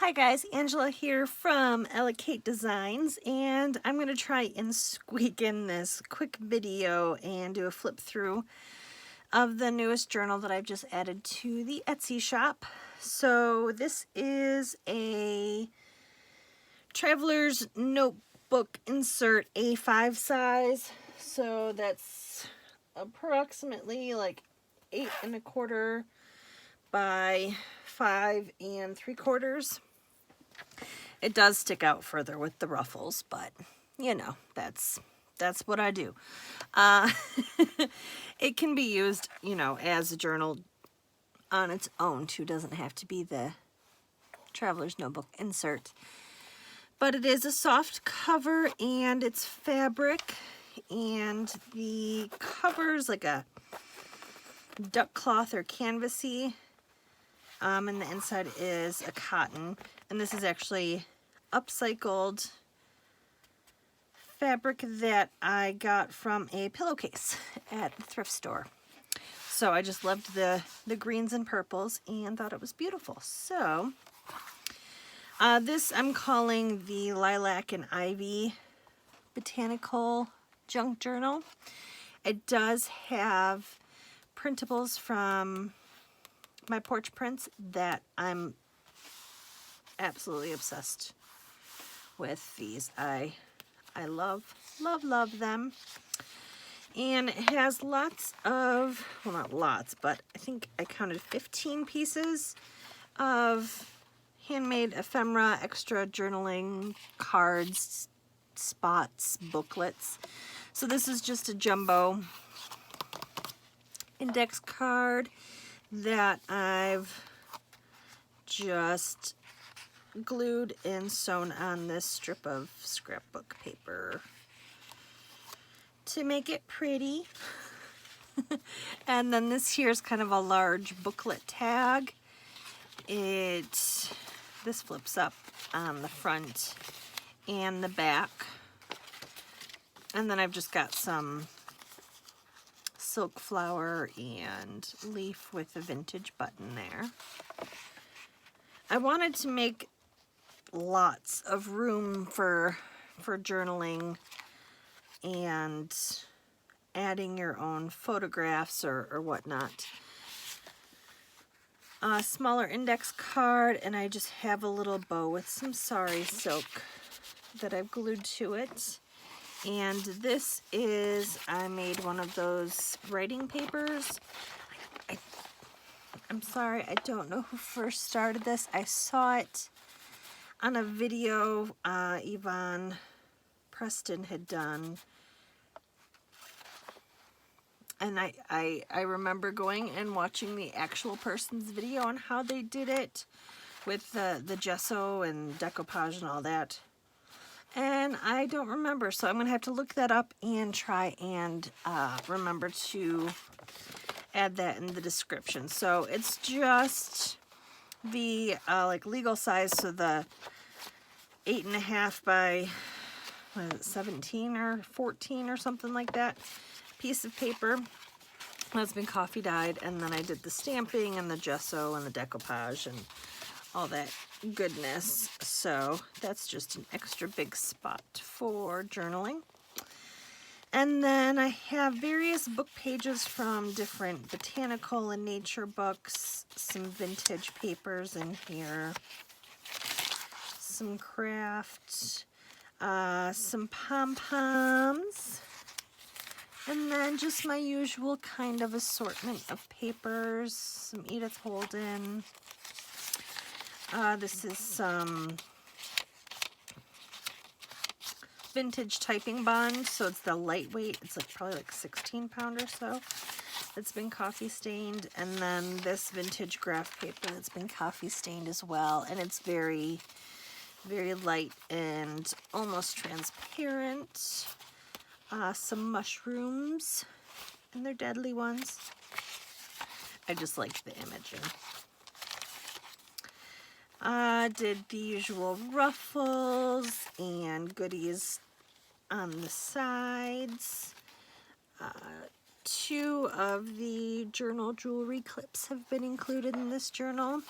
Hi guys, Angela here from ElaCateDesigns, and I'm going to try and squeak in this quick video and do a flip through of the newest journal that I've just added to the Etsy shop. So this is a Traveler's Notebook Insert A5 size, so that's approximately like 8 1/4 by 5 3/4. It does stick out further with the ruffles, but you know, that's what I do. It can be used, you know, as a journal on its own too. Doesn't have to be the Traveler's Notebook insert. But it is a soft cover and it's fabric, and the cover's like a duck cloth or canvasy. And the inside is a cotton, and this is actually upcycled fabric that I got from a pillowcase at the thrift store. So I just loved the greens and purples and thought it was beautiful. So this I'm calling the Lilac and Ivy Botanical Junk Journal. It does have printables from my porch prints that I'm absolutely obsessed with. These I love them, and it has lots of, well, not lots, but I think I counted 15 pieces of handmade ephemera, extra journaling cards, spots, booklets. So this is just a jumbo index card that I've just glued and sewn on this strip of scrapbook paper to make it pretty. And then this here is kind of a large booklet tag. This flips up on the front and the back. And then I've just got some silk flower and leaf with a vintage button there. I wanted to make lots of room for journaling and adding your own photographs or whatnot. A smaller index card, and I just have a little bow with some sari silk that I've glued to it. And this is, I made one of those writing papers. I'm sorry, I don't know who first started this. I saw it on a video Yvonne Preston had done. And I remember going and watching the actual person's video on how they did it with the gesso and decoupage and all that. And I don't remember, so I'm going to have to look that up and try and remember to add that in the description. So it's just the like legal size, so the 8 1/2 by, what is it, 17 or 14 or something like that piece of paper that's been coffee dyed, and then I did the stamping and the gesso and the decoupage and all that goodness. So that's just an extra big spot for journaling. And then I have various book pages from different botanical and nature books, some vintage papers in here, some craft, some pom-poms, and then just my usual kind of assortment of papers, some Edith Holden. This is some vintage typing bond, so it's the lightweight, it's like probably like 16-pound or so. It's been coffee stained, and then this vintage graph paper that's been coffee stained as well, and it's very, very light and almost transparent. Some mushrooms, and they're deadly ones. I just like the imaging. Did the usual ruffles and goodies on the sides. 2 of the journal jewelry clips have been included in this journal.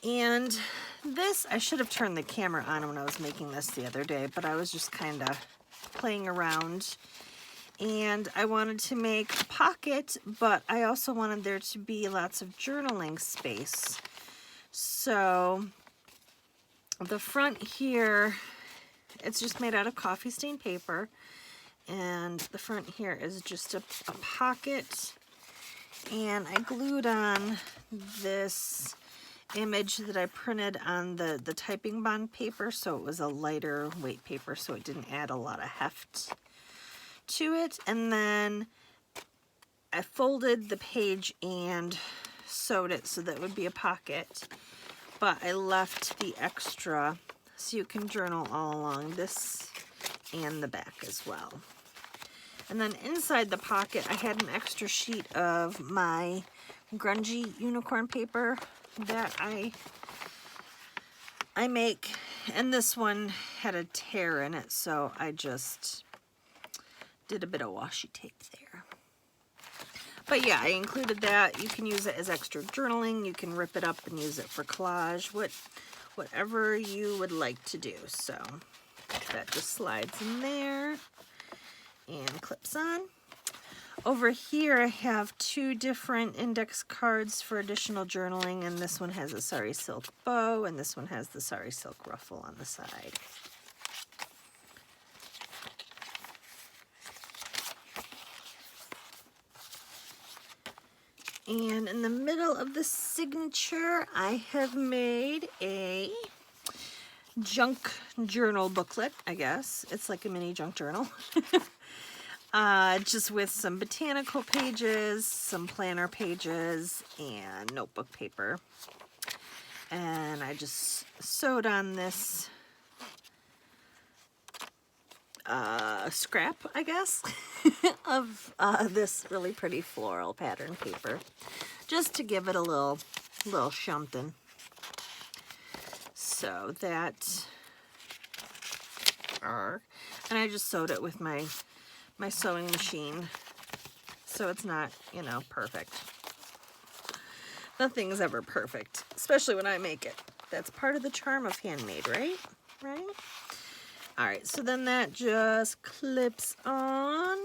And this, I should have turned the camera on when I was making this the other day, but I was just kind of playing around. And I wanted to make a pocket, but I also wanted there to be lots of journaling space. So the front here, it's just made out of coffee stain paper. And the front here is just a pocket. And I glued on this image that I printed on the typing bond paper, so it was a lighter weight paper, so it didn't add a lot of heft to it. And then I folded the page and sewed it so that it would be a pocket, but I left the extra so you can journal all along this and the back as well. And then inside the pocket I had an extra sheet of my grungy unicorn paper that I make, and this one had a tear in it, so I just did a bit of washi tape there. But yeah, I included that. You can use it as extra journaling, you can rip it up and use it for collage, whatever you would like to do. So that just slides in there and clips on. Over here I have two different index cards for additional journaling, and this one has a sari silk bow and this one has the sari silk ruffle on the side. And in the middle of the signature I have made a junk journal booklet, I guess. It's like a mini junk journal. Just with some botanical pages, some planner pages, and notebook paper. And I just sewed on this scrap, I guess, of this really pretty floral pattern paper, just to give it a little shumpin'. So that, and I just sewed it with my sewing machine, so it's not, you know, perfect. Nothing's ever perfect, especially when I make it. That's part of the charm of handmade, right? Right? All right, so then that just clips on.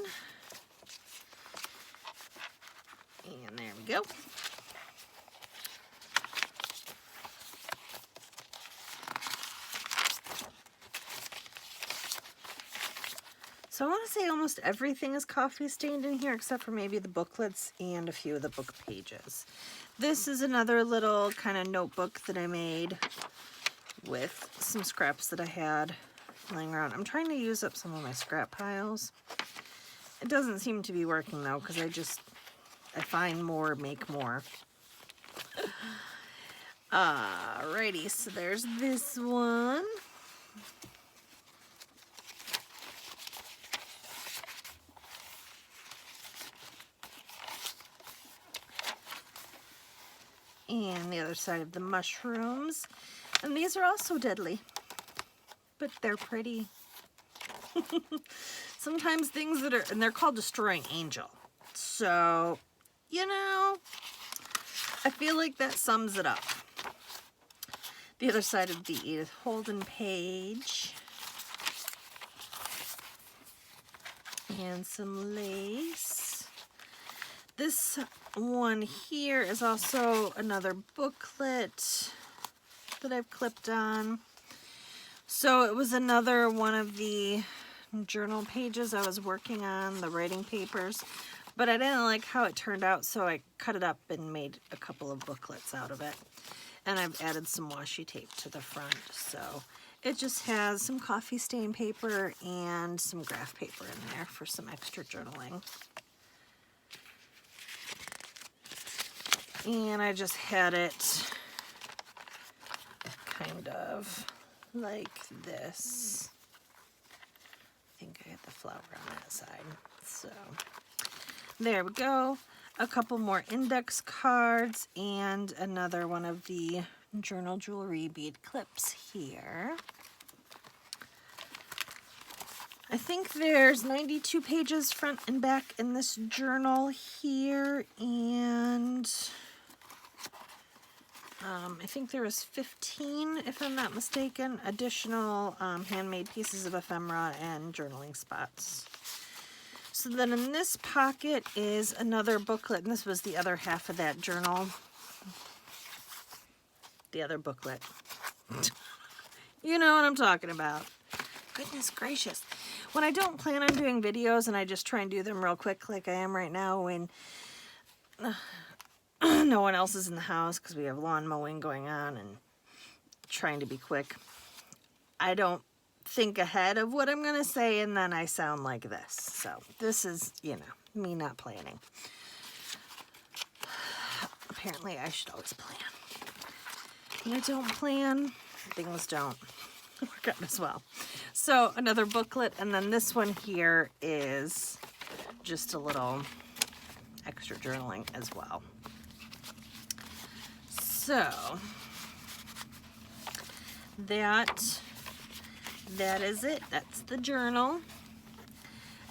And there we go. So I want to say almost everything is coffee stained in here except for maybe the booklets and a few of the book pages. This is another little kind of notebook that I made with some scraps that I had laying around. I'm trying to use up some of my scrap piles. It doesn't seem to be working though, because I find more, make more. Alrighty, so there's this one. And the other side of the mushrooms. And these are also deadly, but they're pretty. Sometimes things that are, and they're called Destroying Angel. So, you know, I feel like that sums it up. The other side of the Edith Holden page. And some lace. This one here is also another booklet that I've clipped on. So it was another one of the journal pages I was working on, the writing papers, but I didn't like how it turned out, so I cut it up and made a couple of booklets out of it. And I've added some washi tape to the front, so it just has some coffee stain paper and some graph paper in there for some extra journaling. And I just had it kind of like this. I think I had the flower on that side. So there we go. A couple more index cards and another one of the journal jewelry bead clips here. I think there's 92 pages front and back in this journal here, and I think there was 15, if I'm not mistaken, additional handmade pieces of ephemera and journaling spots. So then in this pocket is another booklet, and this was the other half of that journal. The other booklet. You know what I'm talking about. Goodness gracious. When I don't plan on doing videos and I just try and do them real quick like I am right now when no one else is in the house because we have lawn mowing going on and trying to be quick, I don't think ahead of what I'm going to say and then I sound like this. So this is, you know, me not planning. Apparently I should always plan. When I don't plan, things don't work out as well. So another booklet, and then this one here is just a little extra journaling as well. So that is it. That's the journal.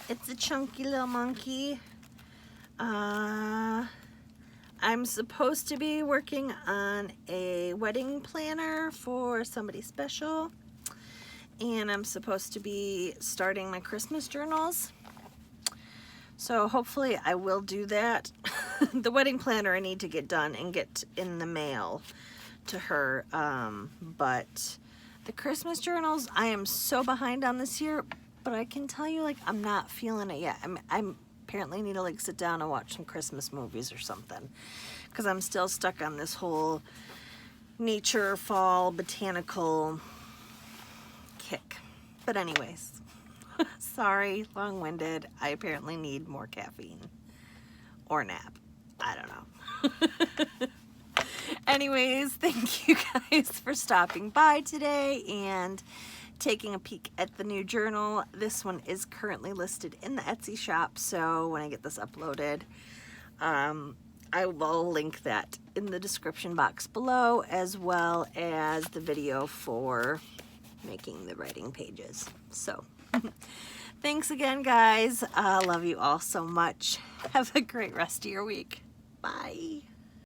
It's a chunky little monkey. I'm supposed to be working on a wedding planner for somebody special, and I'm supposed to be starting my Christmas journals. So hopefully I will do that. The wedding planner I need to get done and get in the mail to her, but the Christmas journals I am so behind on this year, but I can tell you, like, I'm not feeling it yet. I'm apparently need to like sit down and watch some Christmas movies or something, because I'm still stuck on this whole nature, fall, botanical kick. But anyways, sorry, long-winded. I apparently need more caffeine or nap. I don't know. Anyways, thank you guys for stopping by today and taking a peek at the new journal. This one is currently listed in the Etsy shop, so when I get this uploaded, I will link that in the description box below, as well as the video for making the writing pages. So thanks again, guys. I love you all so much. Have a great rest of your week. Bye.